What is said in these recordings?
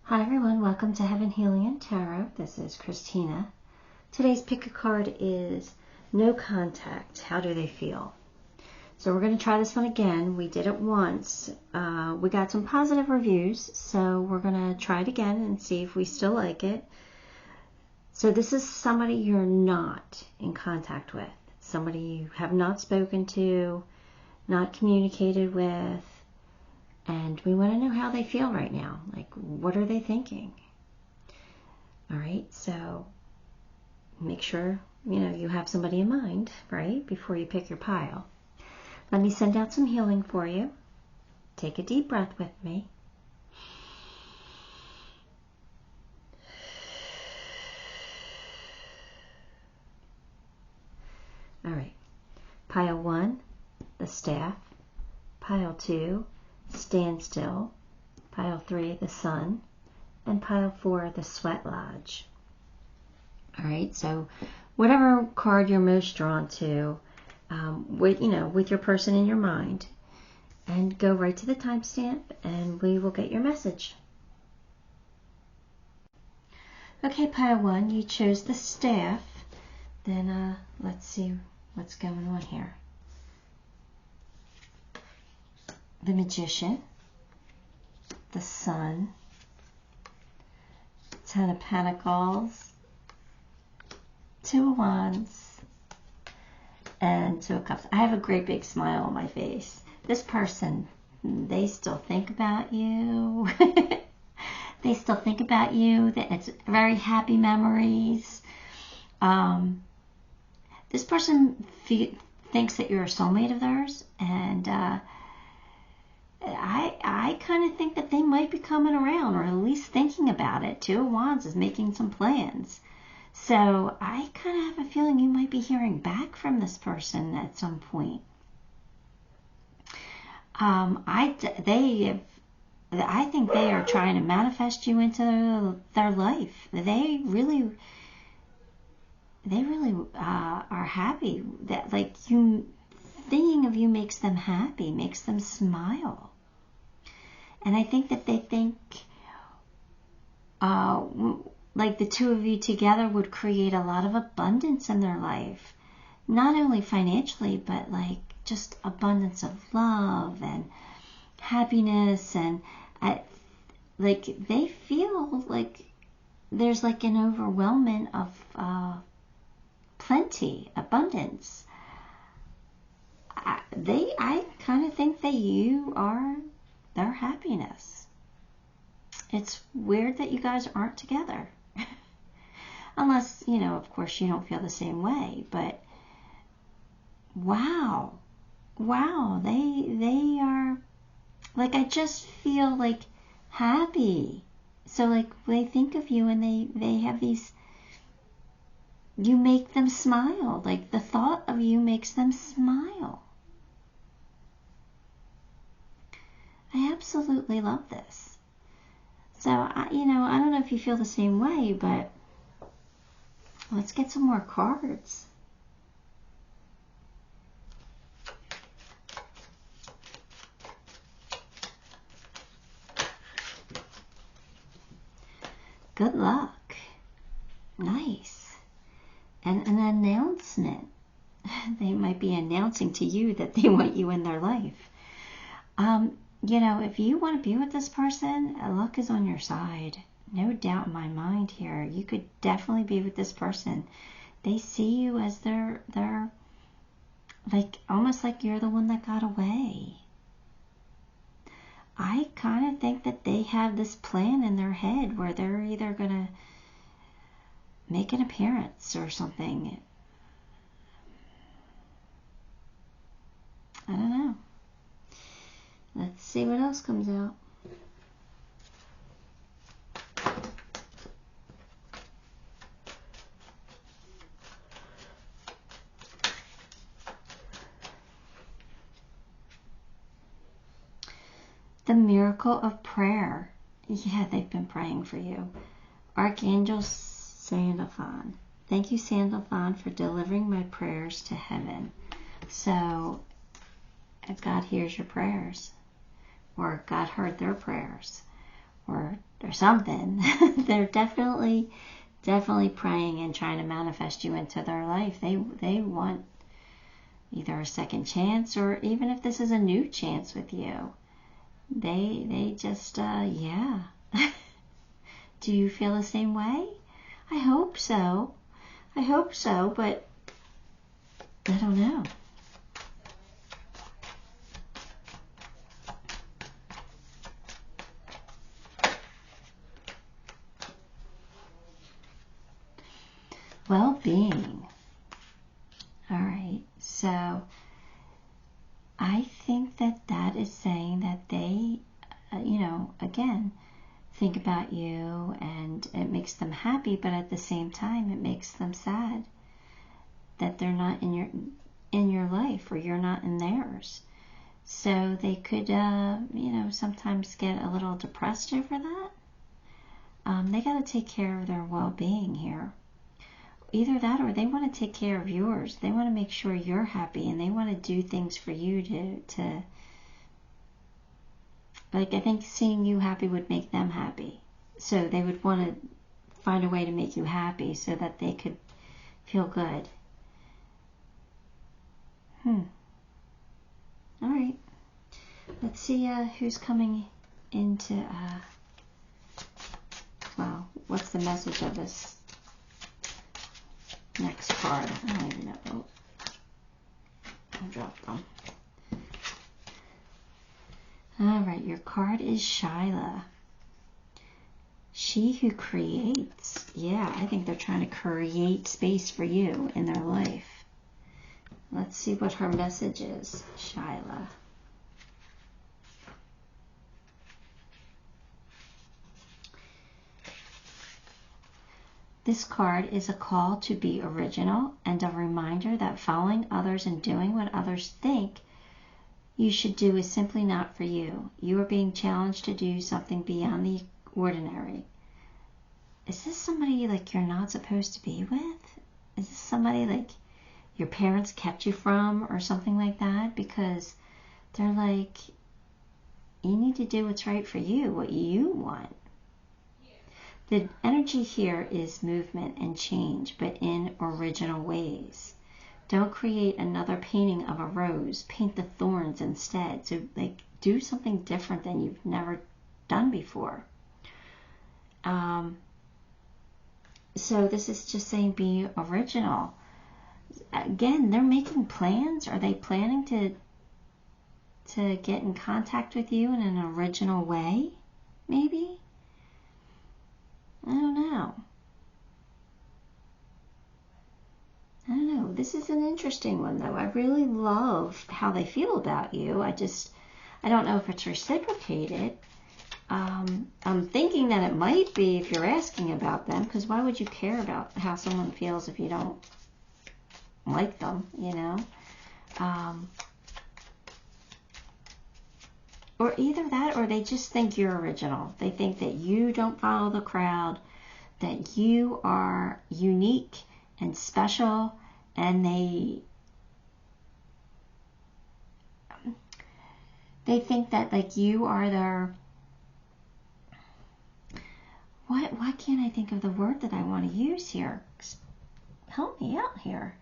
Hi everyone, welcome to Heaven Healing and Tarot. This is Christina. Today's pick a card is No Contact. How do they feel? So we're going to try this one again. We did it once. We got some positive reviews, so we're going to try it again and see if we still like it. So this is somebody you're not in contact with. Somebody you have not spoken to, not communicated with. And we want to know how they feel right now. Like, what are they thinking? All right, so make sure, you have somebody in mind, right, before you pick your pile. Let me send out some healing for you. Take a deep breath with me. All right, pile 1, the staff. Pile 2, Standstill. Pile 3, the Sun. And pile 4, the Sweat Lodge. All right, so whatever card you're most drawn to, with your person in your mind, and go right to the timestamp, and we will get your message. Okay, pile 1, you chose the staff. Then let's see what's going on here. The Magician, the Sun, Ten of Pentacles, Two of Wands, and Two of Cups. I have a great big smile on my face. This person, they still think about you. They still think about you. It's very happy memories. This person thinks that you're a soulmate of theirs, and I kind of think that they might be coming around, or at least thinking about it. Two of Wands is making some plans. So I kind of have a feeling you might be hearing back from this person at some point. I think they are trying to manifest you into their life. They really are happy. That, like, you thinking of you makes them happy, makes them smile. And I think that they think like the two of you together would create a lot of abundance in their life. Not only financially, but like just abundance of love and happiness. And like they feel like there's like an overwhelming of plenty, abundance. I kind of think that you are their happiness. It's weird that you guys aren't together. Unless, of course you don't feel the same way. But wow, they are, like, I just feel like happy. So like they think of you and they have these, you make them smile. Like the thought of you makes them smile. I absolutely love this. So, I don't know if you feel the same way, but let's get some more cards. Good luck. Nice. And an announcement. They might be announcing to you that they want you in their life. If you want to be with this person, luck is on your side. No doubt in my mind here. You could definitely be with this person. They see you as their like, almost like you're the one that got away. I kind of think that they have this plan in their head where they're either going to make an appearance or something. I don't know. Let's see what else comes out. The miracle of prayer. Yeah, they've been praying for you. Archangel Sandalphon. Thank you, Sandalphon, for delivering my prayers to heaven. So, God hears your prayers. Or God heard their prayers. Or or something. They're definitely praying and trying to manifest you into their life. They want either a second chance, or even if this is a new chance with you, they just yeah. Do you feel the same way? I hope so. I hope so, but I don't know. Well-being. All right, so I think that is saying that they, again, think about you, and it makes them happy, but at the same time it makes them sad that they're not in your life, or you're not in theirs. So they could sometimes get a little depressed over that. They got to take care of their well-being here. Either that, or they want to take care of yours. They want to make sure you're happy, and they want to do things for you to like, I think seeing you happy would make them happy. So they would want to find a way to make you happy so that they could feel good. All right. Let's see who's coming into, well, what's the message of this next card? I don't even know. Oh, I dropped them. All right, your card is 𝗓𝗧. She who creates. Yeah, I think they're trying to create space for you in their life. Let's see what her message is, 𝗓𝗧. This card is a call to be original and a reminder that following others and doing what others think you should do is simply not for you. You are being challenged to do something beyond the ordinary. Is this somebody like you're not supposed to be with? Is this somebody like your parents kept you from, or something like that? Because they're like, you need to do what's right for you, what you want. The energy here is movement and change, but in original ways. Don't create another painting of a rose. Paint the thorns instead. So, like, do something different than you've never done before. So this is just saying be original. Again, they're making plans. Are they planning to get in contact with you in an original way? Maybe? I don't know. I don't know. This is an interesting one, though. I really love how they feel about you. I don't know if it's reciprocated. I'm thinking that it might be if you're asking about them, because why would you care about how someone feels if you don't like them, Or either that, or they just think you're original. They think that you don't follow the crowd, that you are unique and special, and they think that, like, you are their, why can't I think of the word that I want to use here? Help me out here.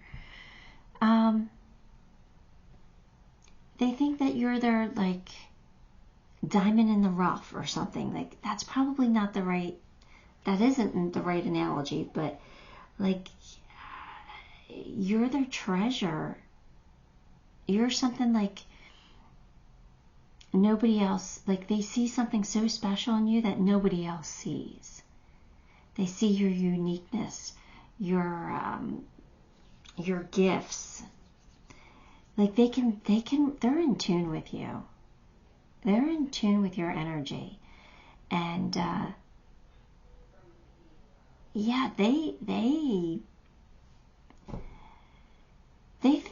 They think that you're their, like, diamond in the rough or something. Like, that's probably not the right, that isn't the right analogy, but, like, you're their treasure. You're something like nobody else, like, they see something so special in you that nobody else sees. They see your uniqueness, your gifts. Like, they're in tune with you. They're in tune with your energy. And, yeah, they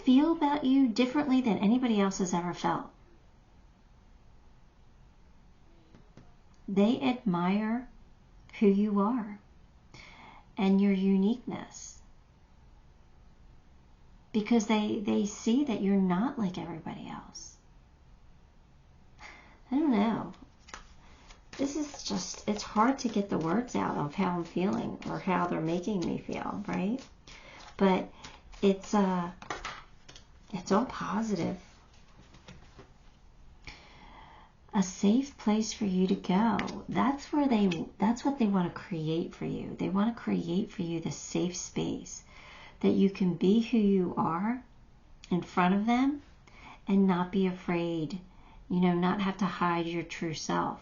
feel about you differently than anybody else has ever felt. They admire who you are and your uniqueness, because they see that you're not like everybody else. I don't know. this is just, it's hard to get the words out of how I'm feeling or how they're making me feel, right? But it's all positive. A safe place for you to go. That's what they want to create for you. They want to create for you the safe space that you can be who you are in front of them and not be afraid, you know, not have to hide your true self.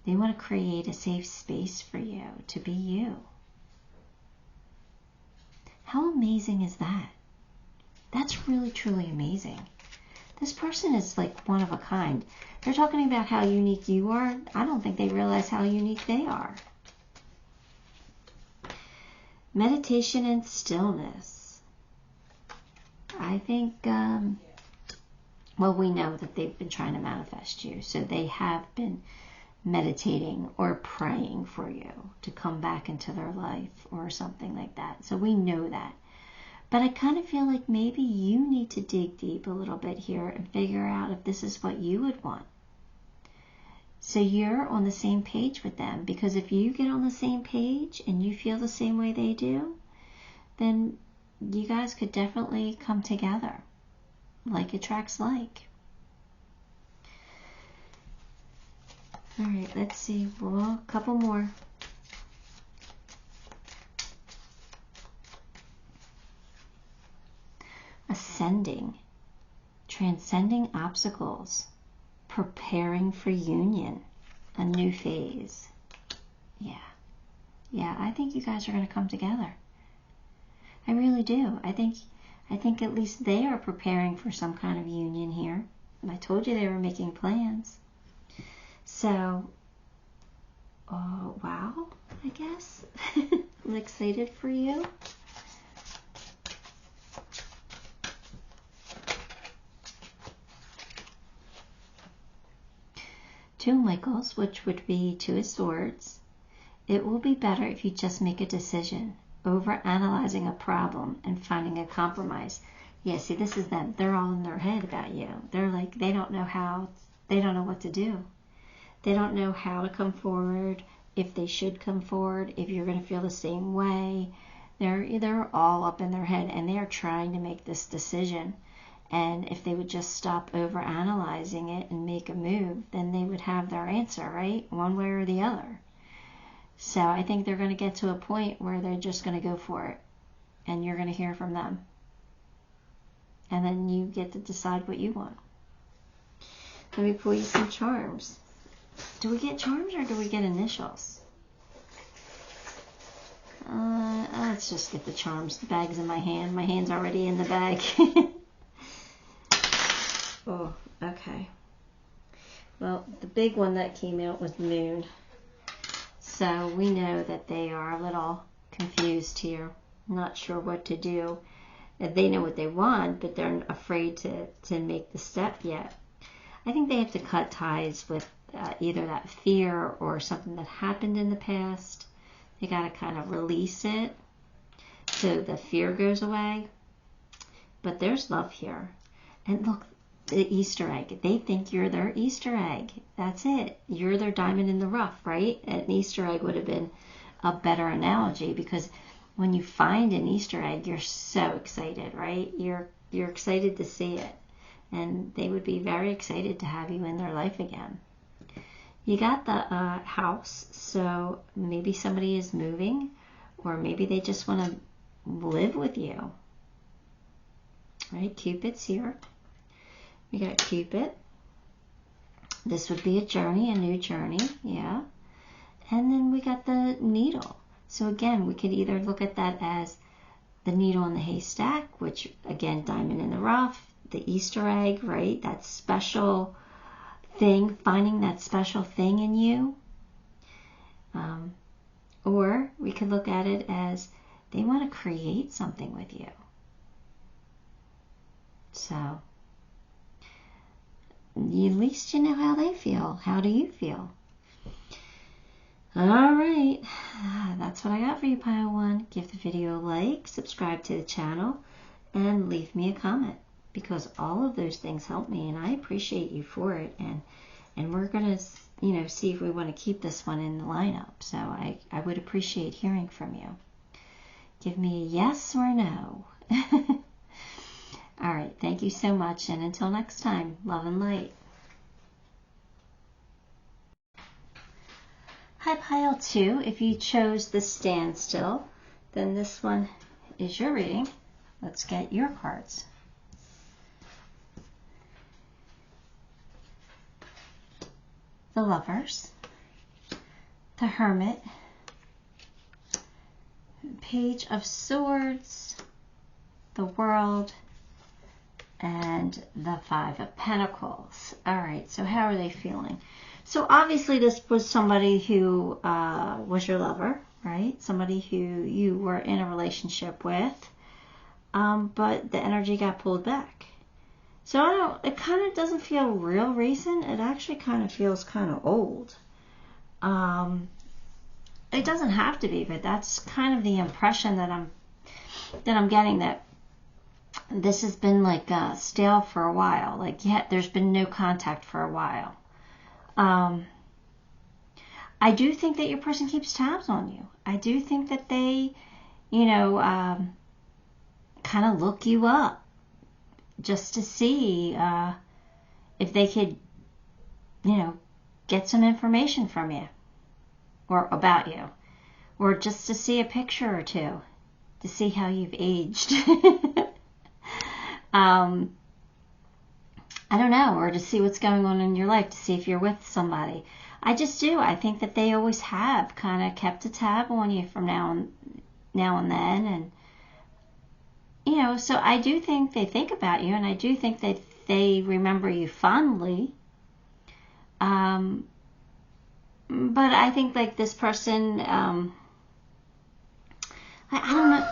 They want to create a safe space for you to be you. How amazing is that? That's really, truly amazing. This person is like one of a kind. They're talking about how unique you are. I don't think they realize how unique they are. Meditation and stillness. I think, well, we know that they've been trying to manifest you. So they have been meditating or praying for you to come back into their life or something like that. So we know that. But I kind of feel like maybe you need to dig deep a little bit here and figure out if this is what you would want. So you're on the same page with them, because if you get on the same page and you feel the same way they do, then you guys could definitely come together. Like attracts like. All right, let's see. Well, a couple more. Ascending, transcending obstacles, preparing for union, a new phase. Yeah, I think you guys are going to come together. I really do. I think at least they are preparing for some kind of union here. And I told you they were making plans. So, wow, I guess. I'm excited for you. Two Michaels, which would be Two of Swords. It will be better if you just make a decision, over analyzing a problem and finding a compromise. Yeah, see, this is them. They're all in their head about you. They're like, they don't know what to do. They don't know how to come forward, if they should come forward, if you're going to feel the same way. They're all up in their head, and they're trying to make this decision. And if they would just stop over analyzing it and make a move, then they would have their answer, right? One way or the other. So I think they're going to get to a point where they're just going to go for it. And you're going to hear from them. And then you get to decide what you want. Let me pull you some charms. Do we get charms or do we get initials? Let's just get the charms. The bag's in my hand. My hand's already in the bag. Oh, okay. Well, the big one that came out was Moon. So we know that they are a little confused here. Not sure what to do. They know what they want, but they're afraid to make the step yet. I think they have to cut ties with either that fear or something that happened in the past. They got to kind of release it so the fear goes away. But there's love here. And look, the Easter egg. They think you're their Easter egg. That's it. You're their diamond in the rough, right? An Easter egg would have been a better analogy, because when you find an Easter egg, you're so excited, right? You're excited to see it. And they would be very excited to have you in their life again. You got the house, so maybe somebody is moving, or maybe they just want to live with you. Right? Cupid's here. We got Cupid. This would be a journey, a new journey, yeah. And then we got the needle. So again, we could either look at that as the needle in the haystack, which again, diamond in the rough, the Easter egg, right? That special thing, finding that special thing in you. Or we could look at it as they want to create something with you. So, at least you know how they feel. How do you feel? All right, that's what I got for you, Pile 1. Give the video a like, subscribe to the channel, and leave me a comment, because all of those things help me, and I appreciate you for it. And we're gonna see if we want to keep this one in the lineup. So I would appreciate hearing from you. Give me a yes or no. All right. Thank you so much. And until next time, love and light. Hi, pile 2. If you chose the Standstill, then this one is your reading. Let's get your cards. The Lovers, the Hermit, Page of Swords, the World, and the Five of Pentacles. All right, so how are they feeling? So obviously this was somebody who was your lover, right? Somebody who you were in a relationship with, but the energy got pulled back. So it kind of doesn't feel real recent. It actually kind of feels kind of old. It doesn't have to be, but that's kind of the impression that I'm getting, that this has been like stale for a while. Like, yeah, there's been no contact for a while. I do think that your person keeps tabs on you. I do think that they, kind of look you up just to see if they could, get some information from you or about you, or just to see a picture or two to see how you've aged. I don't know, or to see what's going on in your life, to see if you're with somebody. I just do. I think that they always have kind of kept a tab on you from now and then, and so I do think they think about you, and I do think that they remember you fondly. But I think like this person, I don't know.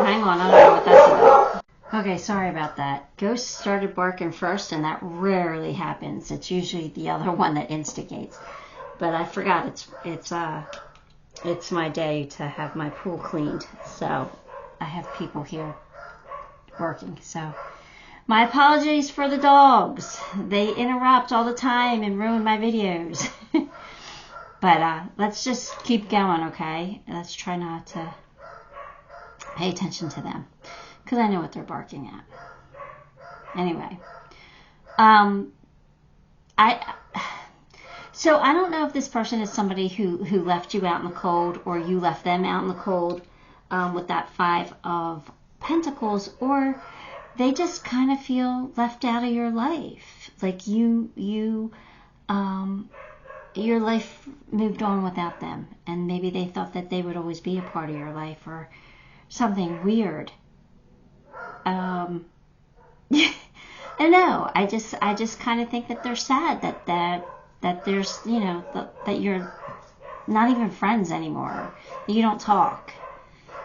Hang on, I don't know what that's about. Okay, sorry about that. Ghost started barking first, and that rarely happens. It's usually the other one that instigates. But I forgot it's my day to have my pool cleaned, so I have people here working. So my apologies for the dogs. They interrupt all the time and ruin my videos. But let's just keep going, okay? Let's try not to pay attention to them, because I know what they're barking at. Anyway, so I don't know if this person is somebody who left you out in the cold, or you left them out in the cold with that Five of Pentacles, or they just kind of feel left out of your life. Like your life moved on without them, and maybe they thought that they would always be a part of your life, or something weird. I don't know. I just kind of think that they're sad that there's, that you're not even friends anymore. You don't talk.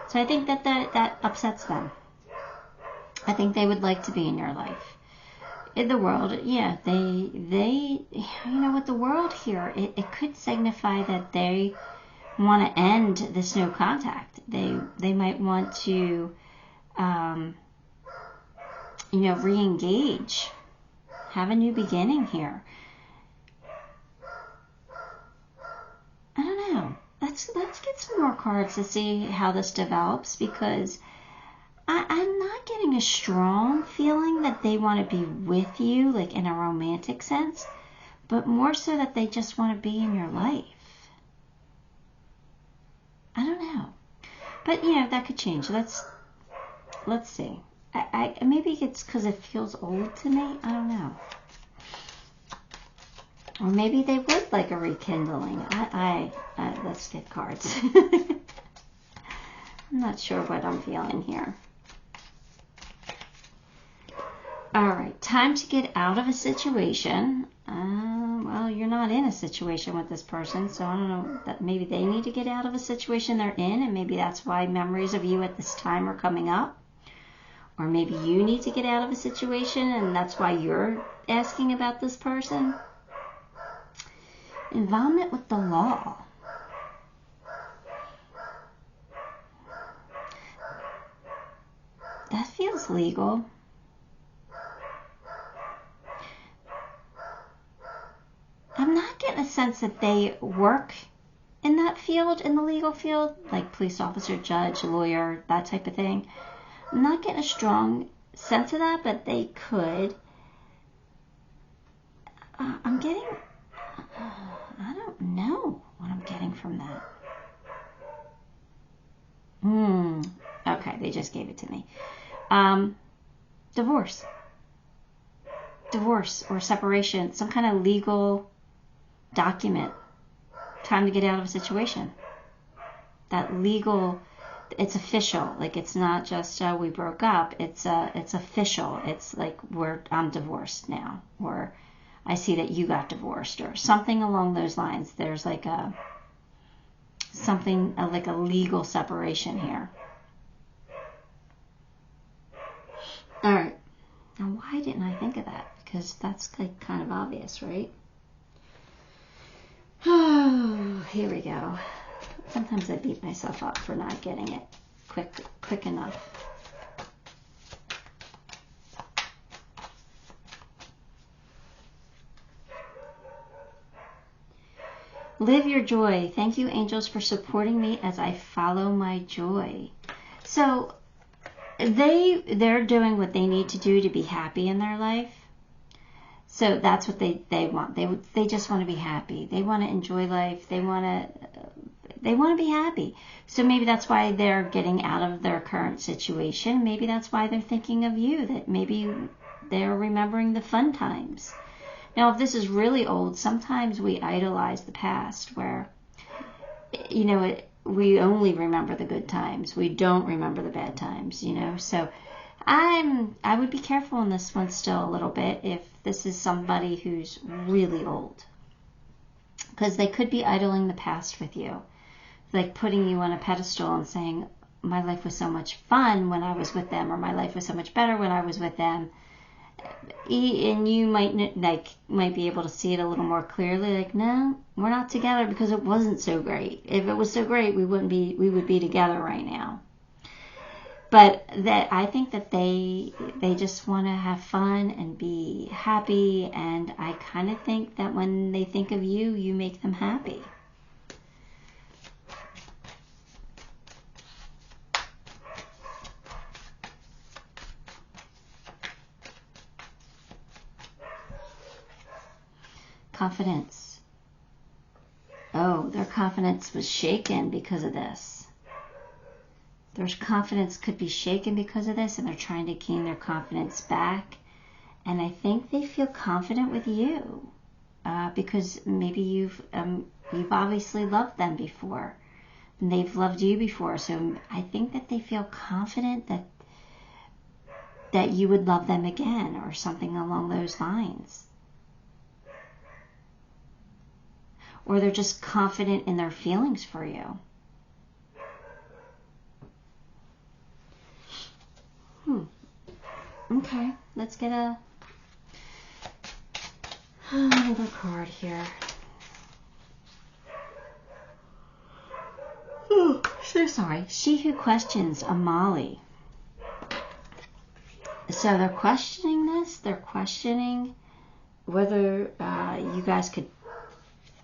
So I think that upsets them. I think they would like to be in your life. In the world, yeah, they with the world here, it could signify that they want to end this no contact. They might want to, re-engage, have a new beginning here. I don't know. Let's get some more cards to see how this develops, because I'm not getting a strong feeling that they want to be with you, like in a romantic sense, but more so that they just want to be in your life. I don't know. But, that could change. Let's see. I maybe it's because it feels old to me. I don't know. Or maybe they would like a rekindling. Let's get cards. I'm not sure what I'm feeling here. All right, time to get out of a situation. Well, you're not in a situation with this person, so I don't know, that maybe they need to get out of a situation they're in, and maybe that's why memories of you at this time are coming up. Or maybe you need to get out of a situation, and that's why you're asking about this person. Involvement with the law. That feels legal. I'm not getting a sense that they work in that field, in the legal field, like police officer, judge, lawyer, that type of thing. I'm not getting a strong sense of that, but they could. I'm getting, I don't know what I'm getting from that. Okay, they just gave it to me. Divorce or separation, some kind of legal document. Time to get out of a situation. That legal, it's official. Like, it's not just we broke up. It's official. It's like I'm divorced now, or I see that you got divorced, or something along those lines. There's like something like a legal separation here. All right. Now, why didn't I think of that? Because that's like kind of obvious, right? Oh, here we go. Sometimes I beat myself up for not getting it quick enough. Live your joy. Thank you, angels, for supporting me as I follow my joy. So they're doing what they need to do to be happy in their life. So that's what they want. They just want to be happy. They want to enjoy life. They want to be happy. So maybe that's why they're getting out of their current situation. Maybe that's why they're thinking of you. That maybe they're remembering the fun times. Now, if this is really old, sometimes we idolize the past, where, you know, we only remember the good times. We don't remember the bad times, you know. So I would be careful in this one still a little bit if this is somebody who's really old, because they could be idling the past with you, like putting you on a pedestal and saying, my life was so much fun when I was with them, or my life was so much better when I was with them. And you might be able to see it a little more clearly, like, no, we're not together because it wasn't so great. If it was so great, we would be together right now. But that I think that they just want to have fun and be happy, and I kind of think that when they think of you, you make them happy. Confidence. Oh, their confidence was shaken because of this. Their confidence could be shaken because of this, and they're trying to gain their confidence back. And I think they feel confident with you because maybe you've obviously loved them before, and they've loved you before. So I think that they feel confident that you would love them again, or something along those lines. Or they're just confident in their feelings for you. Okay, let's get another card here. Oh, so sorry. She who questions, Amali. So they're questioning this. They're questioning whether you guys could,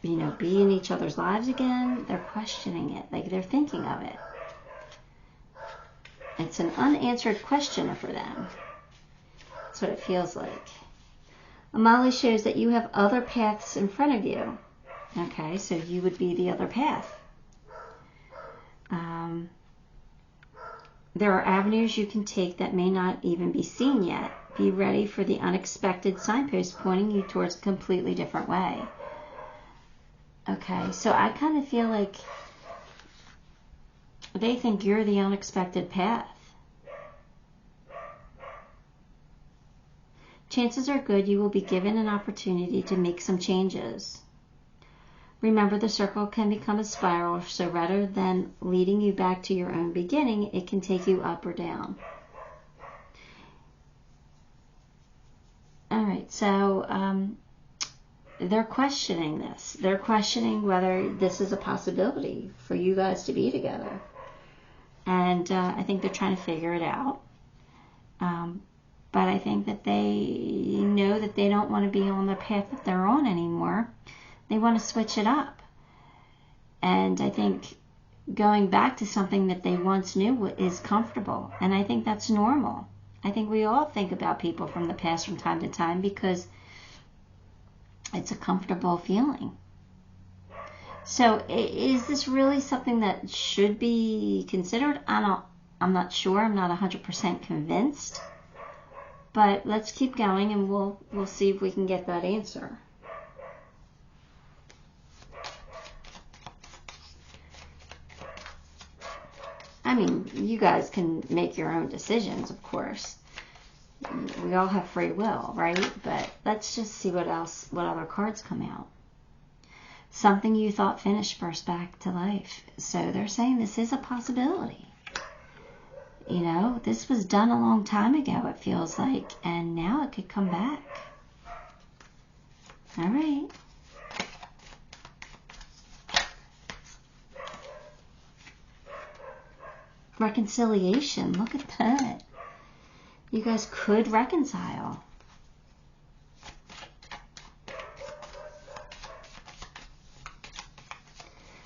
you know, be in each other's lives again. They're questioning it. Like, they're thinking of it. It's an unanswered question for them. That's what it feels like. Amali shows that you have other paths in front of you. Okay, so you would be the other path. There are avenues you can take that may not even be seen yet. Be ready for the unexpected signpost pointing you towards a completely different way. Okay, so I kind of feel like they think you're the unexpected path. Chances are good you will be given an opportunity to make some changes. Remember, the circle can become a spiral, so rather than leading you back to your own beginning, it can take you up or down. All right, so they're questioning this. They're questioning whether this is a possibility for you guys to be together. And I think they're trying to figure it out. But I think that they know that they don't want to be on the path that they're on anymore. They want to switch it up. And I think going back to something that they once knew is comfortable. And I think that's normal. I think we all think about people from the past from time to time because it's a comfortable feeling. So is this really something that should be considered? I'm not sure. I'm not 100% convinced. But let's keep going and we'll see if we can get that answer. I mean, you guys can make your own decisions, of course. We all have free will, right? But let's just see what other cards come out. Something you thought finished burst back to life. So they're saying this is a possibility. You know, this was done a long time ago, it feels like, and now it could come back. All right. Reconciliation, look at that. You guys could reconcile.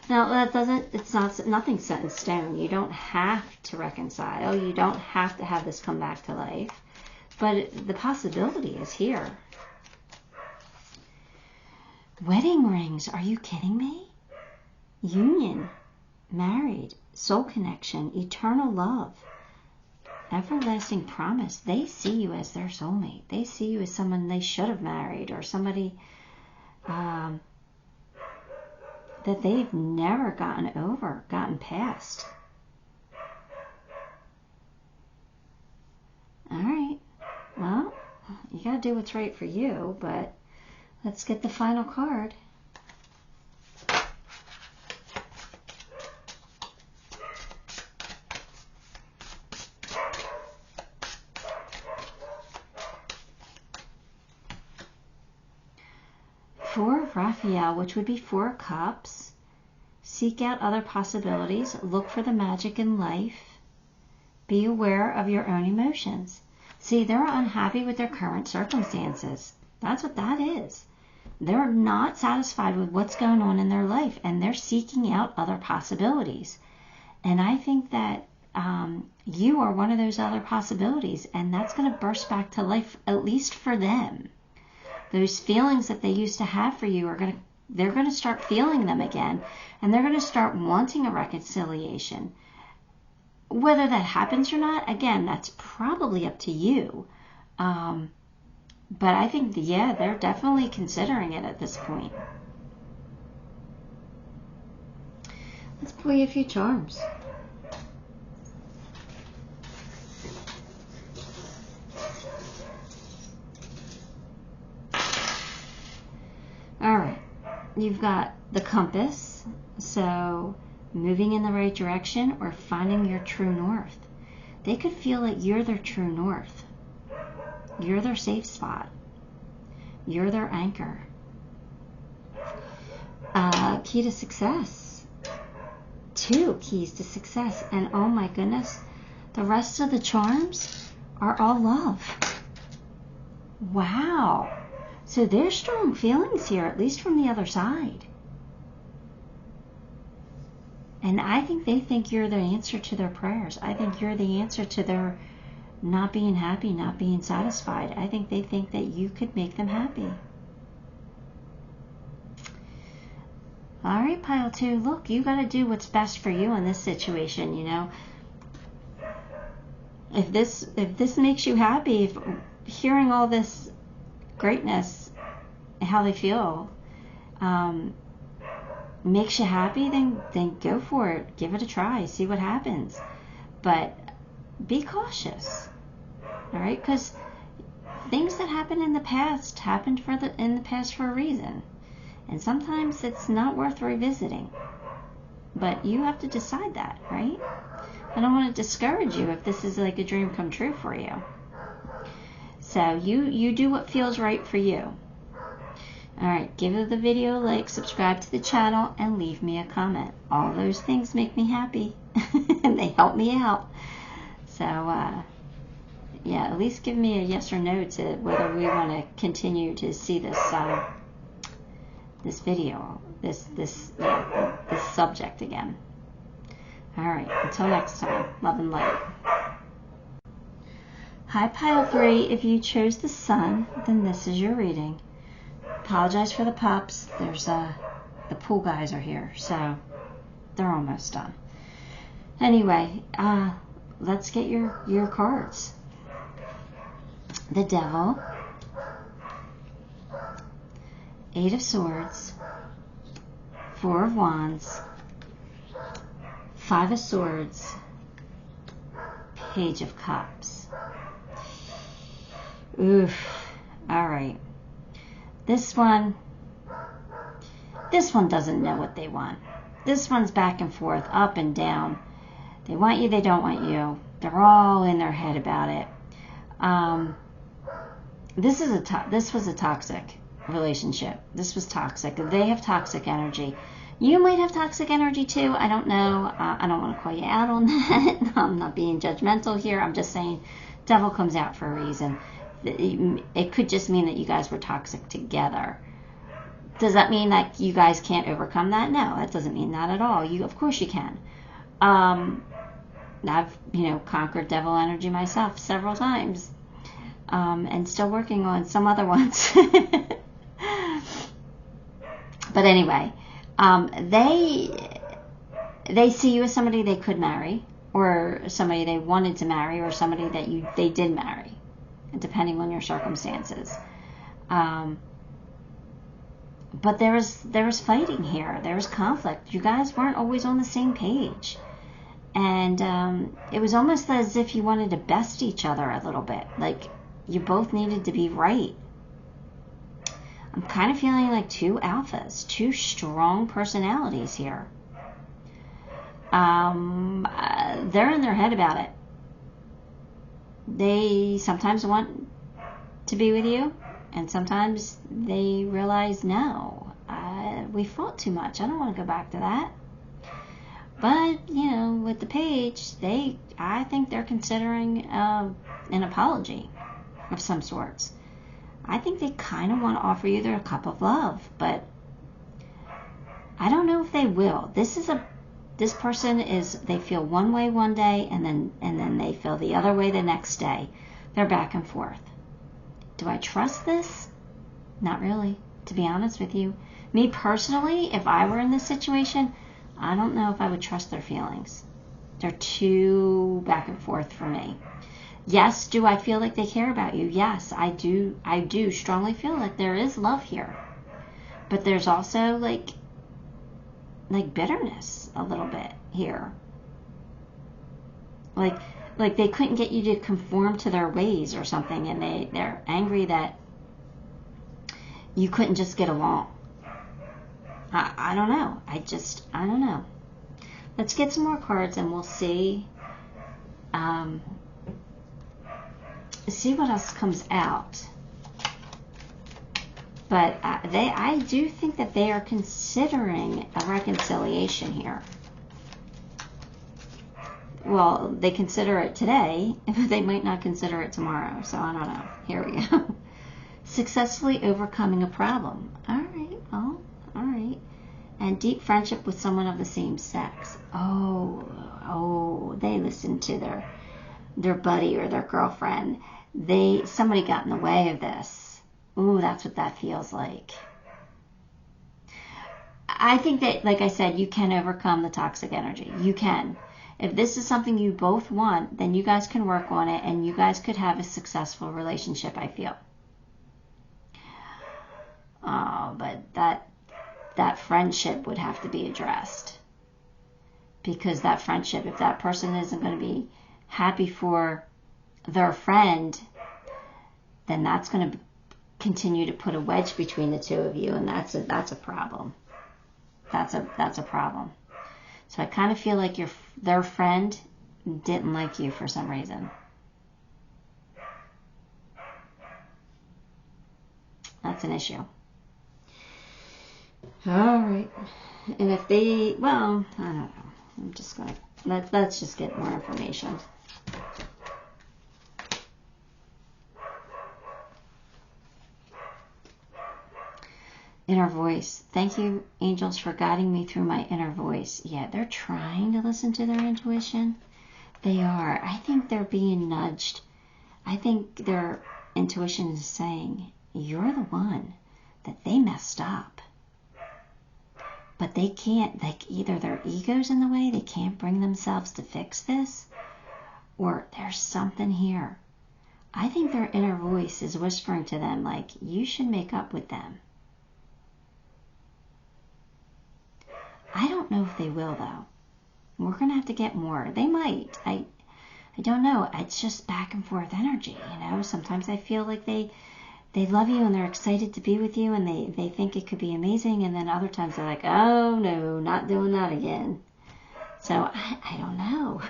Now, nothing's set in stone. You don't have to reconcile. You don't have to have this come back to life. But the possibility is here. Wedding rings, are you kidding me? Union, married, soul connection, eternal love, everlasting promise. They see you as their soulmate. They see you as someone they should have married, or somebody that they've never gotten past. All right. Well, you got to do what's right for you, but let's get the final card. Four of Raphael, which would be 4 cups. Seek out other possibilities. Look for the magic in life. Be aware of your own emotions. See, they're unhappy with their current circumstances. That's what that is. They're not satisfied with what's going on in their life, and they're seeking out other possibilities. And I think that you are one of those other possibilities, and that's going to burst back to life, at least for them. Those feelings that they used to have for you they're going to start feeling them again, and they're going to start wanting a reconciliation. Whether that happens or not, again, that's probably up to you. But I think, yeah, they're definitely considering it at this point. Let's pull you a few charms. All right, you've got the compass, so moving in the right direction or finding your true north. They could feel like you're their true north. You're their safe spot. You're their anchor. Key to success. 2 keys to success. And oh my goodness, the rest of the charms are all love. Wow. So there's strong feelings here, at least from the other side. And I think they think you're the answer to their prayers. I think you're the answer to their not being happy, not being satisfied. I think they think that you could make them happy. All right, pile 2, look, you got to do what's best for you in this situation, you know. If this makes you happy, if hearing all this greatness, how they feel, makes you happy, then go for it. Give it a try. See what happens. But be cautious. All right? Because things that happened in the past happened in the past for a reason. And sometimes it's not worth revisiting. But you have to decide that, right? I don't want to discourage you if this is like a dream come true for you. So you do what feels right for you. Alright, give the video a like, subscribe to the channel, and leave me a comment. All those things make me happy, and they help me out. So, yeah, at least give me a yes or no to whether we want to continue to see this this video, this subject again. All right, until next time, love and light. Hi, Pile 3. If you chose the Sun, then this is your reading. Apologize for the pups. There's the pool guys are here, so they're almost done. Anyway, let's get your cards. The Devil, Eight of Swords, Four of Wands, Five of Swords, Page of Cups. Oof. All right. This one doesn't know what they want. This one's back and forth, up and down. They want you, they don't want you. They're all in their head about it. This was a toxic relationship. This was toxic. They have toxic energy. You might have toxic energy too. I don't know. I don't want to call you out on that. I'm not being judgmental here. I'm just saying Devil comes out for a reason. It could just mean that you guys were toxic together. Does that mean that you guys can't overcome that? No, that doesn't mean that at all. Of course you can. I've, conquered devil energy myself several times, and still working on some other ones. But anyway, they see you as somebody they could marry, or somebody they wanted to marry, or somebody that they did marry, depending on your circumstances. But there was fighting here. There was conflict. You guys weren't always on the same page. And it was almost as if you wanted to best each other a little bit. Like, you both needed to be right. I'm kind of feeling like two alphas, two strong personalities here. They're in their head about it. They sometimes want to be with you, and sometimes they realize, no, we fought too much. I don't want to go back to that. But, with the page, I think they're considering an apology of some sorts. I think they kind of want to offer you their cup of love, but I don't know if they will. This person they feel one way one day, and then they feel the other way the next day. They're back and forth. Do I trust this? Not really, to be honest with you. Me personally, if I were in this situation, I don't know if I would trust their feelings. They're too back and forth for me. Yes, do I feel like they care about you? Yes, I do. I do strongly feel like there is love here. But there's also like bitterness a little bit here. Like they couldn't get you to conform to their ways or something, and they're angry that you couldn't just get along. I don't know. I don't know. Let's get some more cards and we'll see. See what else comes out. But I do think that they are considering a reconciliation here. Well, they consider it today, but they might not consider it tomorrow. So I don't know. Here we go. Successfully overcoming a problem. All right. Well, all right. And deep friendship with someone of the same sex. Oh, they listened to their buddy or their girlfriend. Somebody got in the way of this. Ooh, that's what that feels like. I think that, like I said, you can overcome the toxic energy. You can. If this is something you both want, then you guys can work on it, and you guys could have a successful relationship, I feel. Oh, but that friendship would have to be addressed. Because that friendship, if that person isn't going to be happy for their friend, then that's going to continue to put a wedge between the two of you, and that's a problem. That's a problem. So I kind of feel like their friend didn't like you for some reason. That's an issue. All right. And if I don't know. I'm just going to, let's just get more information. Inner voice. Thank you, angels, for guiding me through my inner voice. Yeah, they're trying to listen to their intuition. They are. I think they're being nudged. I think their intuition is saying, you're the one that they messed up. But they can't, like, either their ego's in the way, they can't bring themselves to fix this, or there's something here. I think their inner voice is whispering to them, like, you should make up with them. I don't know if they will, though. We're going to have to get more. They might. I don't know. It's just back and forth energy, you know. Sometimes I feel like they love you and they're excited to be with you and they think it could be amazing. And then other times they're like, oh, no, not doing that again. So I don't know.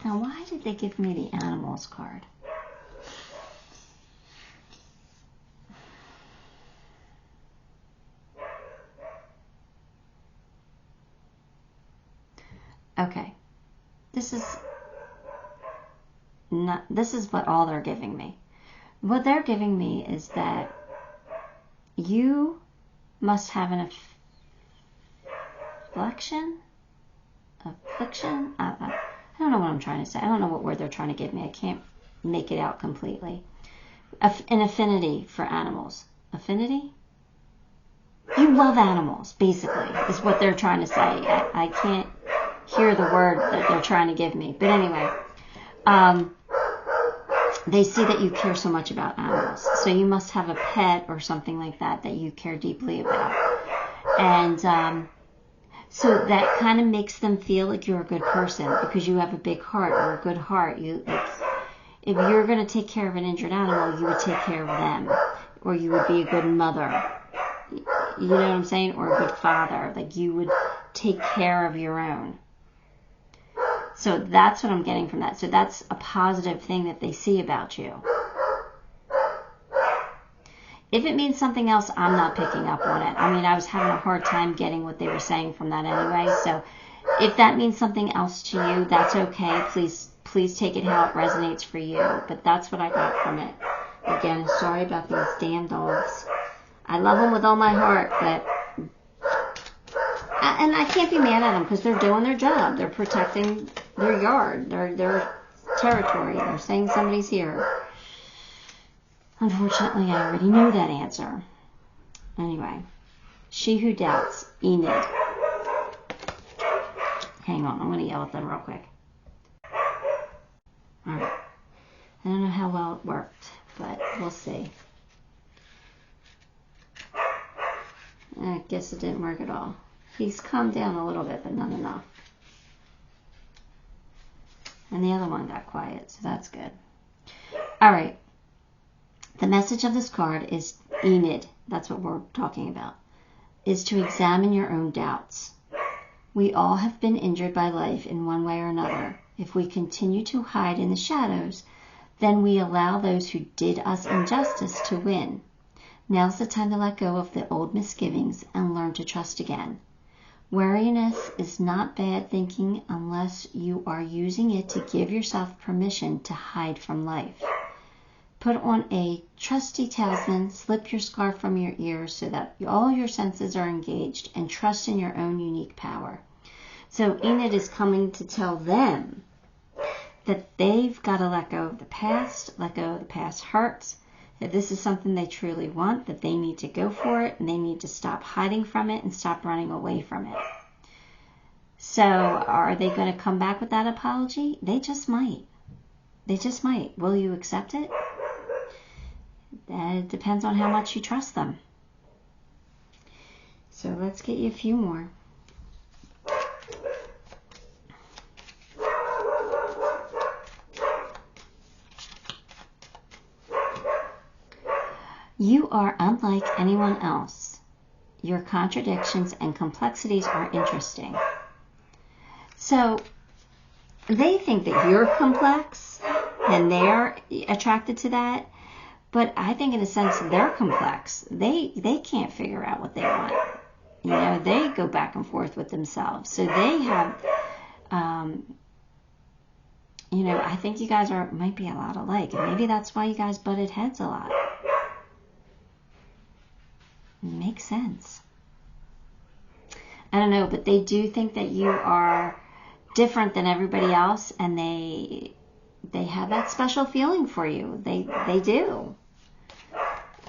Now, why did they give me the animals card? Okay. This is what all they're giving me. What they're giving me is that you must have an affliction? I don't know what I'm trying to say. I don't know what word they're trying to give me. I can't make it out completely. An affinity for animals. Affinity? You love animals, basically, is what they're trying to say. I can't hear the word that they're trying to give me. But anyway, they see that you care so much about animals. So you must have a pet or something like that you care deeply about. And so that kind of makes them feel like you're a good person because you have a big heart or a good heart. If you're going to take care of an injured animal, you would take care of them. Or you would be a good mother. You know what I'm saying? Or a good father. Like you would take care of your own. So that's what I'm getting from that. So that's a positive thing that they see about you. If it means something else, I'm not picking up on it. I mean, I was having a hard time getting what they were saying from that anyway. So if that means something else to you, that's okay. Please take it how it resonates for you. But that's what I got from it. Again, sorry about these damn dogs. I love them with all my heart, but... And I can't be mad at them because they're doing their job. They're protecting their yard, their territory. They're saying somebody's here. Unfortunately, I already know that answer. Anyway, she who doubts, Enid. Hang on, I'm going to yell at them real quick. All right. I don't know how well it worked, but we'll see. I guess it didn't work at all. He's calmed down a little bit, but not enough. And the other one got quiet, so that's good. All right. The message of this card is Enid. That's what we're talking about. Is to examine your own doubts. We all have been injured by life in one way or another. If we continue to hide in the shadows, then we allow those who did us injustice to win. Now's the time to let go of the old misgivings and learn to trust again. Wariness is not bad thinking unless you are using it to give yourself permission to hide from life. Put on a trusty talisman, slip your scarf from your ears so that all your senses are engaged, and trust in your own unique power. So Enid is coming to tell them that they've got to let go of the past, let go of the past hurts, that this is something they truly want, that they need to go for it, and they need to stop hiding from it and stop running away from it. So are they going to come back with that apology? They just might. They just might. Will you accept it? It depends on how much you trust them. So let's get you a few more. You are unlike anyone else. Your contradictions and complexities are interesting. So they think that you're complex and they're attracted to that. But I think in a sense they're complex. They can't figure out what they want. You know, they go back and forth with themselves. So they have You know, I think you guys might be a lot alike, and maybe that's why you guys butted heads a lot. Makes sense. I don't know, but they do think that you are different than everybody else, and they have that special feeling for you. They do.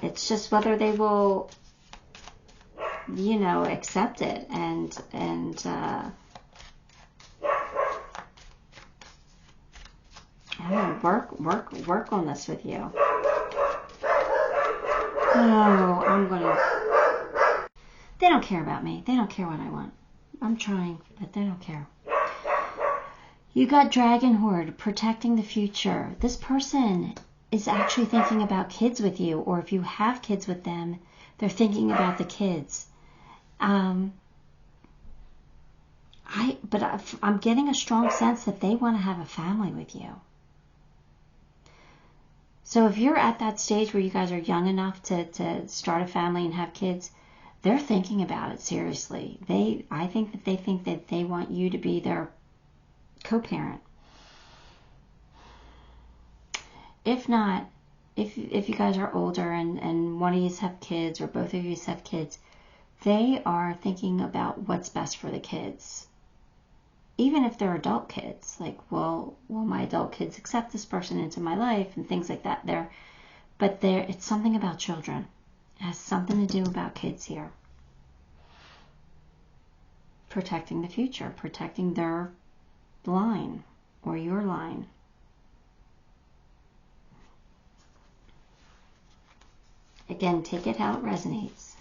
It's just whether they will, you know, accept it and I don't know, work on this with you. Oh, they don't care about me. They don't care what I want. I'm trying, but they don't care. You got Dragon Horde, protecting the future. This person is actually thinking about kids with you, or if you have kids with them, they're thinking about the kids. I'm getting a strong sense that they want to have a family with you. So if you're at that stage where you guys are young enough to start a family and have kids, they're thinking about it seriously. I think that they think that they want you to be their co-parent. If not, if you guys are older and one of you have kids or both of you have kids, they are thinking about what's best for the kids. Even if they're adult kids, like, will my adult kids accept this person into my life and things like that. It's something about children. It has something to do about kids here. Protecting the future, protecting their line or your line. Again, take it how it resonates.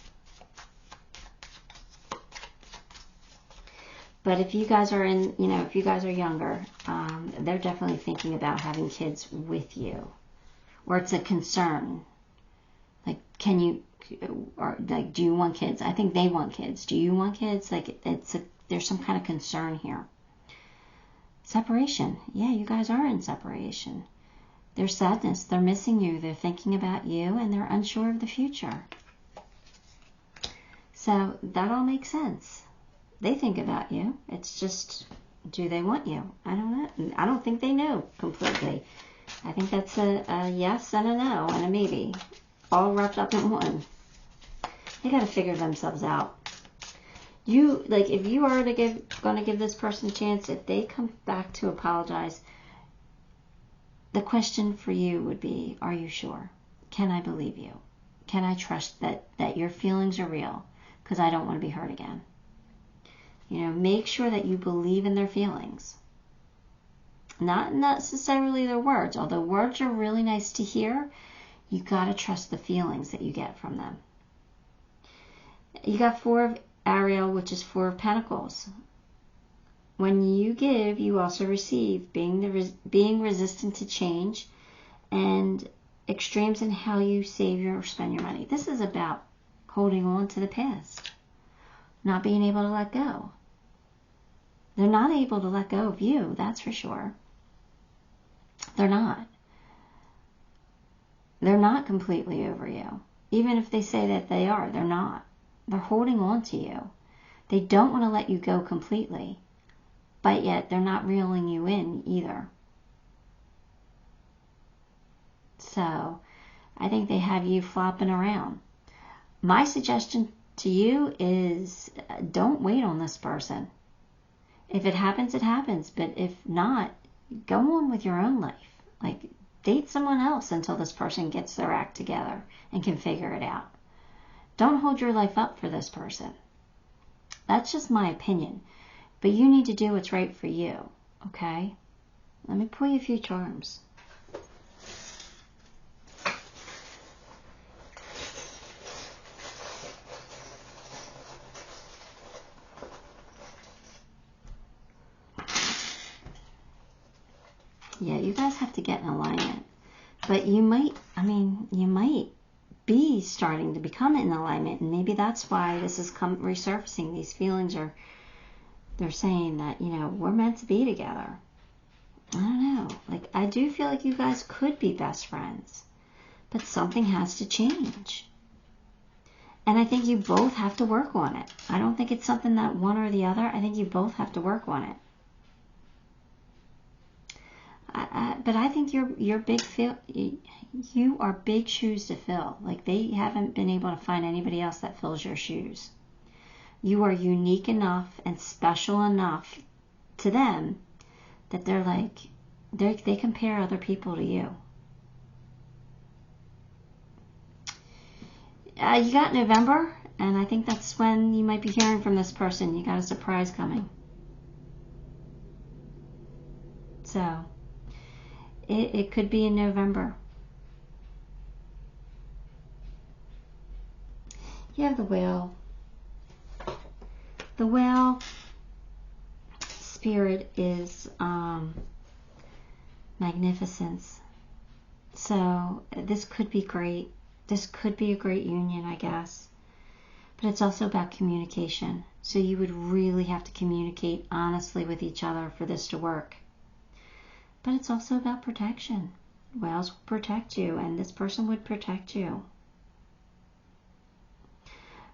But if you guys are if you guys are younger, they're definitely thinking about having kids with you, or it's a concern. Like, do you want kids? I think they want kids. Do you want kids? Like, there's some kind of concern here. Separation. Yeah, you guys are in separation. There's sadness. They're missing you. They're thinking about you, and they're unsure of the future. So that all makes sense. They think about you. It's just, do they want you? I don't know. I don't think they know completely. I think that's a yes and a no and a maybe, all wrapped up in one. They got to figure themselves out. If you are going to give this person a chance, if they come back to apologize, the question for you would be, are you sure? Can I believe you? Can I trust that your feelings are real? Because I don't want to be hurt again. You know, make sure that you believe in their feelings. Not necessarily their words, although words are really nice to hear. You got to trust the feelings that you get from them. You got 4 of Ariel, which is 4 of Pentacles. When you give, you also receive, being resistant to change and extremes in how you save or spend your money. This is about holding on to the past, not being able to let go. They're not able to let go of you, that's for sure. They're not. They're not completely over you. Even if they say that they are, they're not. They're holding on to you. They don't want to let you go completely, but yet they're not reeling you in either. So I think they have you flopping around. My suggestion to you is don't wait on this person. If it happens, it happens. But if not, go on with your own life. Like, date someone else until this person gets their act together and can figure it out. Don't hold your life up for this person. That's just my opinion. But you need to do what's right for you, okay? Let me pull you a few charms. Yeah, you guys have to get in alignment. But you might be starting to become in alignment, and maybe that's why this is resurfacing. These feelings they're saying that, we're meant to be together. I don't know. Like, I do feel like you guys could be best friends, but something has to change. And I think you both have to work on it. I don't think it's something that one or the other. I think you both have to work on it. but I think you are big shoes to fill. Like, they haven't been able to find anybody else that fills your shoes. You are unique enough and special enough to them that they're like, they compare other people to you. You got November, and I think that's when you might be hearing from this person. You got a surprise coming. So, it could be in November. You have the Whale. The Whale spirit is magnificence. So this could be great. This could be a great union, I guess. But it's also about communication. So you would really have to communicate honestly with each other for this to work. But it's also about protection. Whales will protect you, and this person would protect you.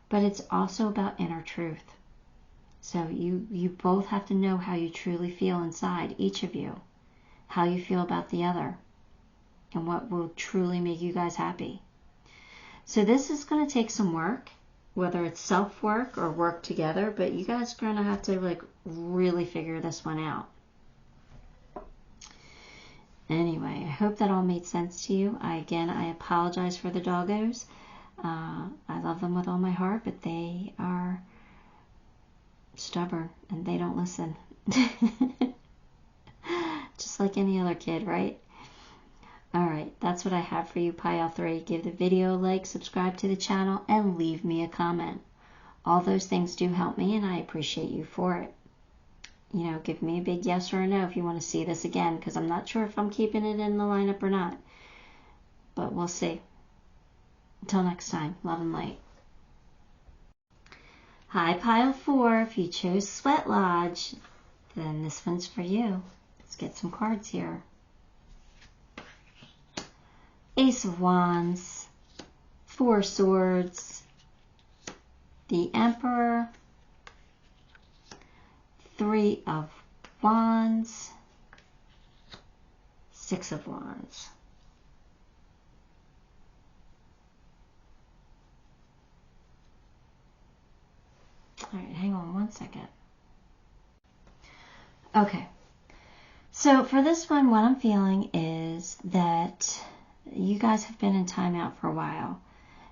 But it's also about inner truth. So you both have to know how you truly feel inside, each of you. How you feel about the other. And what will truly make you guys happy. So this is going to take some work. Whether it's self-work or work together. But you guys are going to have to like really figure this one out. Anyway, I hope that all made sense to you. I apologize for the doggos. I love them with all my heart, but they are stubborn and they don't listen. Just like any other kid, right? Alright, that's what I have for you, Pile 3. Give the video a like, subscribe to the channel, and leave me a comment. All those things do help me, and I appreciate you for it. You know, give me a big yes or a no if you want to see this again, because I'm not sure if I'm keeping it in the lineup or not. But we'll see. Until next time, love and light. Hi, Pile 4. If you chose Sweat Lodge, then this one's for you. Let's get some cards here. Ace of Wands, 4 Swords, the Emperor, 3 of Wands, 6 of Wands. All right, hang on one second. Okay, so for this one, what I'm feeling is that you guys have been in timeout for a while,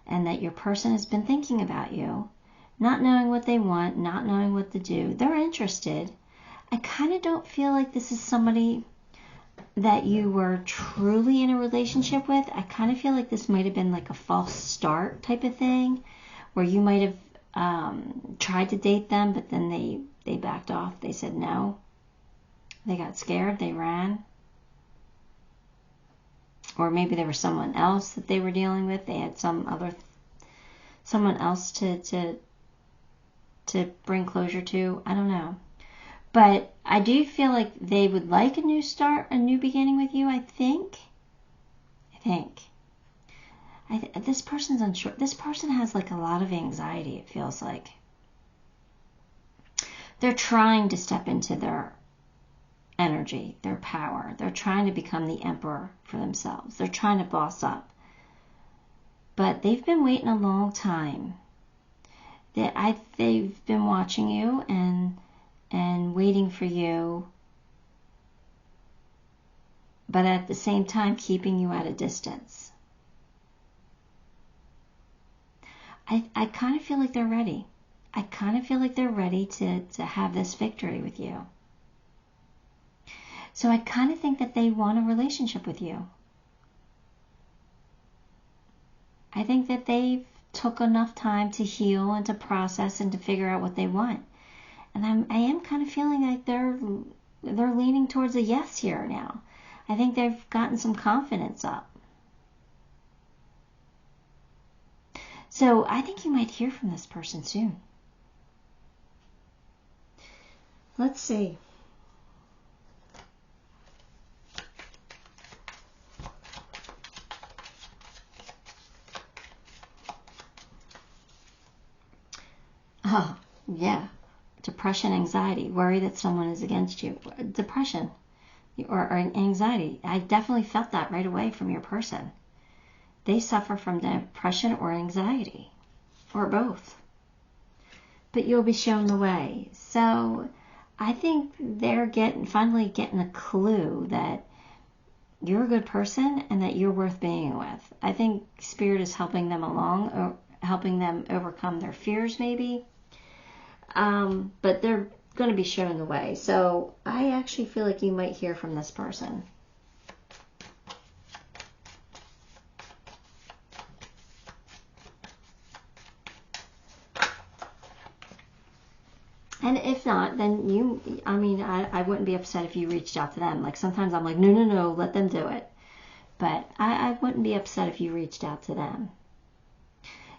and that your person has been thinking about you, not knowing what they want, not knowing what to do. They're interested. I kind of don't feel like this is somebody that you were truly in a relationship with. I kind of feel like this might have been like a false start type of thing, where you might have tried to date them, but then they backed off. They said no. They got scared. They ran. Or maybe there was someone else that they were dealing with. They had someone else to bring closure to. I don't know. But I do feel like they would like a new start, a new beginning with you, I think. This person's unsure. This person has like a lot of anxiety, it feels like. They're trying to step into their energy, their power. They're trying to become the emperor for themselves. They're trying to boss up. But they've been waiting a long time. They've been watching you and waiting for you, but at the same time keeping you at a distance. I kind of feel like they're ready. I kind of feel like they're ready to have this victory with you. So I kind of think that they want a relationship with you. I think that they've took enough time to heal and to process and to figure out what they want. And I am kind of feeling like they're leaning towards a yes here now. I think they've gotten some confidence up. So I think you might hear from this person soon. Let's see. Oh, yeah. Depression, anxiety, worry that someone is against you. Depression. or anxiety. I definitely felt that right away from your person. They suffer from depression or anxiety, or both. But you'll be shown the way. So I think they're finally getting a clue that you're a good person and that you're worth being with. I think Spirit is helping them along, or helping them overcome their fears maybe. But they're going to be shown the way. So I actually feel like you might hear from this person. And if not, then I wouldn't be upset if you reached out to them. Like sometimes I'm like, no, let them do it. But I wouldn't be upset if you reached out to them.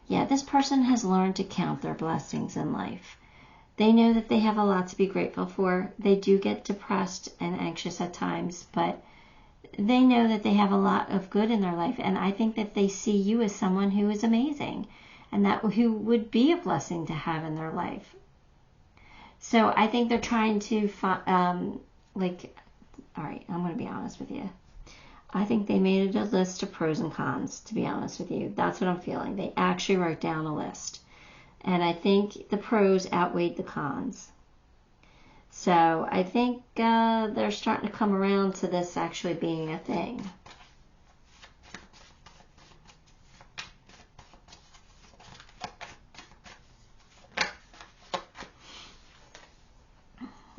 Yeah, this person has learned to count their blessings in life. They know that they have a lot to be grateful for. They do get depressed and anxious at times, but they know that they have a lot of good in their life. And I think that they see you as someone who is amazing and who would be a blessing to have in their life. So I think they're trying to, all right, I'm going to be honest with you. I think they made a list of pros and cons, to be honest with you. That's what I'm feeling. They actually wrote down a list. And I think the pros outweighed the cons. So I think they're starting to come around to this actually being a thing.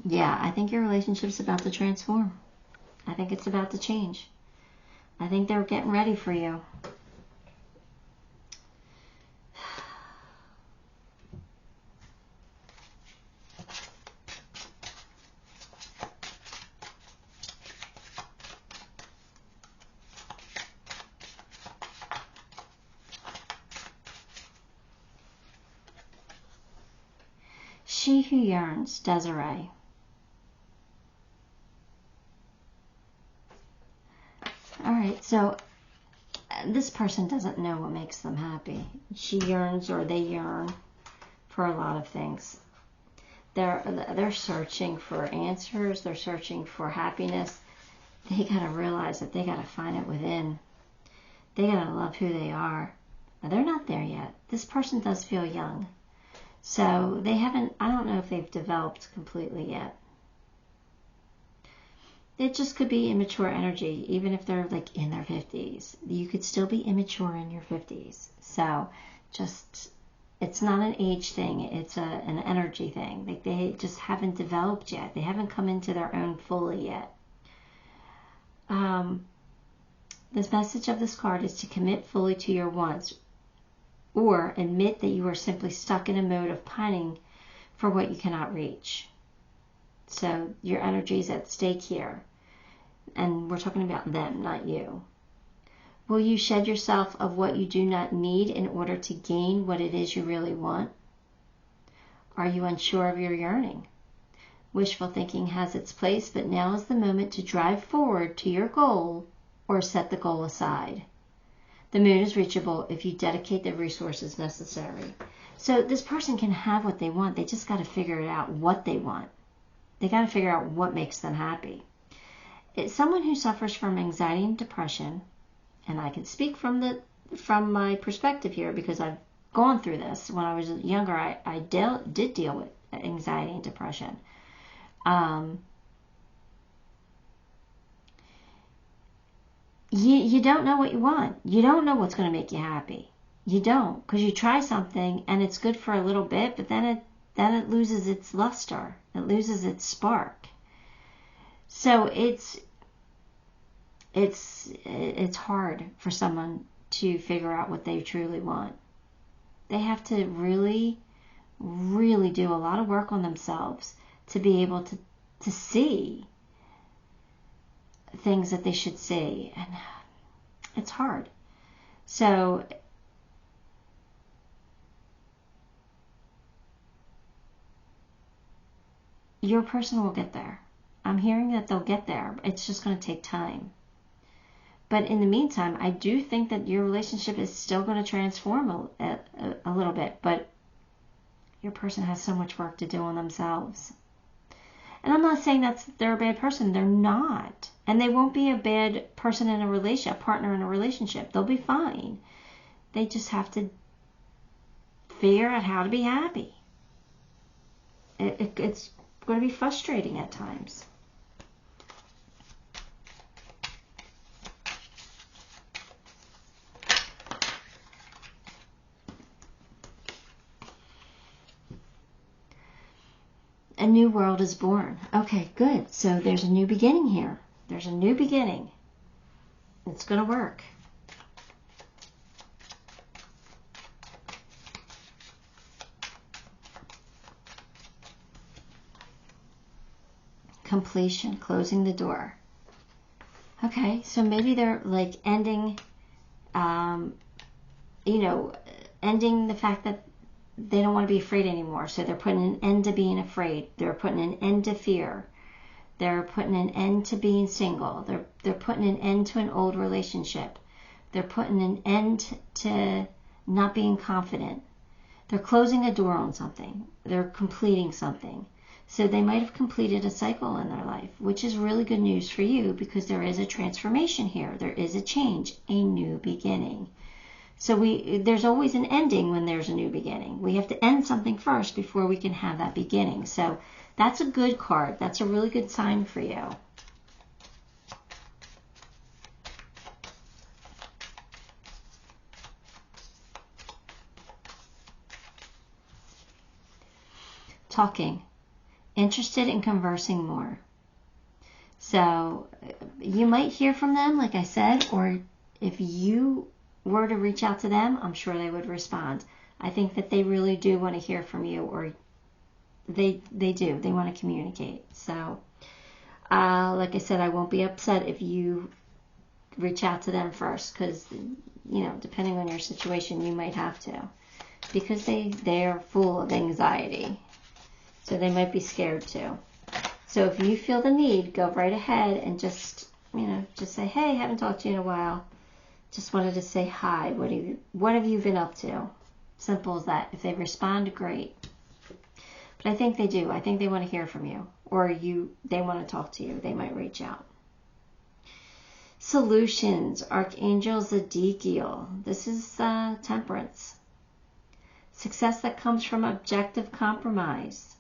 Yeah, I think your relationship's about to transform. I think it's about to change. I think they're getting ready for you. She who yearns, 𝗔𝗕𝗢𝗨𝗧. Alright, so this person doesn't know what makes them happy. She yearns, or they yearn, for a lot of things. They're searching for answers. They're searching for happiness. They got to realize that they got to find it within. They got to love who they are. Now, they're not there yet. This person does feel young. So they haven't, I don't know if they've developed completely yet. It just could be immature energy, even if they're like in their 50s. You could still be immature in your 50s. So just, it's not an age thing. It's an energy thing. Like they just haven't developed yet. They haven't come into their own fully yet. This message of this card is to commit fully to your wants, or admit that you are simply stuck in a mode of pining for what you cannot reach. So your energy is at stake here. And we're talking about them, not you. Will you shed yourself of what you do not need in order to gain what it is you really want? Are you unsure of your yearning? Wishful thinking has its place, but now is the moment to drive forward to your goal or set the goal aside. The moon is reachable if you dedicate the resources necessary. So this person can have what they want. They just got to figure it out what they want. They got to figure out what makes them happy. It's someone who suffers from anxiety and depression, and I can speak from my perspective here because I've gone through this. When I was younger, I did deal with anxiety and depression. You don't know what you want. You don't know what's going to make you happy. You don't, because you try something and it's good for a little bit, but then it loses its luster. It loses its spark. So it's hard for someone to figure out what they truly want. They have to really, really do a lot of work on themselves to be able to see things that they should see. And it's hard. So your person will get there. I'm hearing that they'll get there. It's just going to take time. But in the meantime, I do think that your relationship is still going to transform a little bit. But your person has so much work to do on themselves. And I'm not saying they're a bad person. They're not. And they won't be a bad person in a relationship, a partner in a relationship. They'll be fine. They just have to figure out how to be happy. It's going to be frustrating at times. A new world is born. Okay, good. So there's a new beginning here. There's a new beginning. It's going to work. Completion, closing the door. Okay, so maybe they're like ending, ending the fact that they don't want to be afraid anymore. So they're putting an end to being afraid. They're putting an end to fear. They're putting an end to being single. They're putting an end to an old relationship. They're putting an end to not being confident. They're closing a door on something. They're completing something. So they might have completed a cycle in their life, which is really good news for you because there is a transformation here. There is a change, a new beginning. So there's always an ending when there's a new beginning. We have to end something first before we can have that beginning. So that's a good card. That's a really good sign for you. Talking. Interested in conversing more. So you might hear from them, like I said, or if you were to reach out to them, I'm sure they would respond. I think that they really do want to hear from you, or they do. They want to communicate. So, like I said, I won't be upset if you reach out to them first, because, depending on your situation, you might have to, because they're full of anxiety. So they might be scared too. So if you feel the need, go right ahead and just say, hey, haven't talked to you in a while. Just wanted to say hi. What have you been up to? Simple as that. If they respond, great. But I think they do. I think they want to hear from you. Or they want to talk to you. They might reach out. Solutions. Archangel 𝗔𝗕𝗢𝗨𝗧. This is temperance. Success that comes from objective compromise.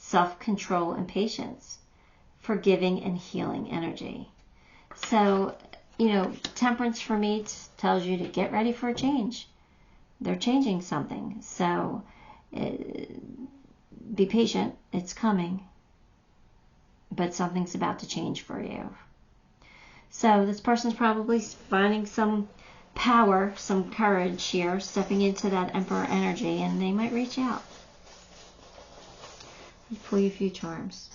Self-control and patience. Forgiving and healing energy. So, temperance for me tells you to get ready for a change. They're changing something. So be patient. It's coming. But something's about to change for you. So this person's probably finding some power, some courage here, stepping into that Emperor energy, and they might reach out. Pull you a few charms.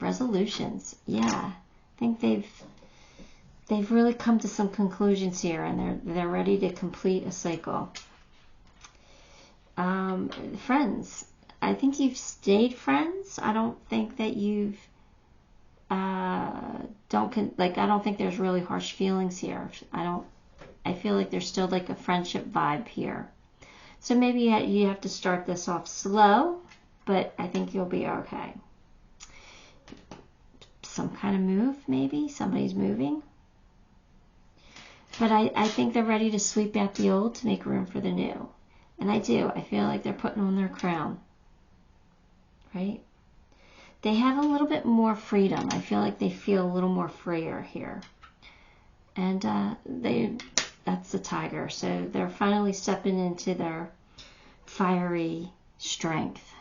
Resolutions. Yeah. I think they've really come to some conclusions here, and they're ready to complete a cycle. Friends. I think you've stayed friends. I don't think that you've I don't think there's really harsh feelings here. I feel like there's still like a friendship vibe here. So maybe you have to start this off slow, but I think you'll be okay. Some kind of move, maybe. Somebody's moving. But I think they're ready to sweep out the old to make room for the new. And I do. I feel like they're putting on their crown. Right? They have a little bit more freedom. I feel like they feel a little more freer here. And that's the tiger. So they're finally stepping into their fiery strength.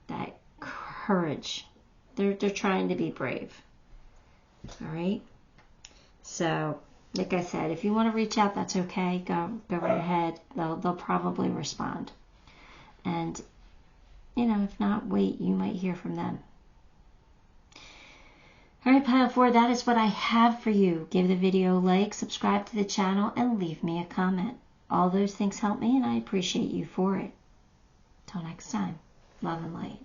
That courage. They're trying to be brave. All right? So, like I said, if you want to reach out, that's okay. Go right ahead. They'll probably respond. And, if not, wait. You might hear from them. All right, Pile 4, that is what I have for you. Give the video a like, subscribe to the channel, and leave me a comment. All those things help me, and I appreciate you for it. Till next time, love and light.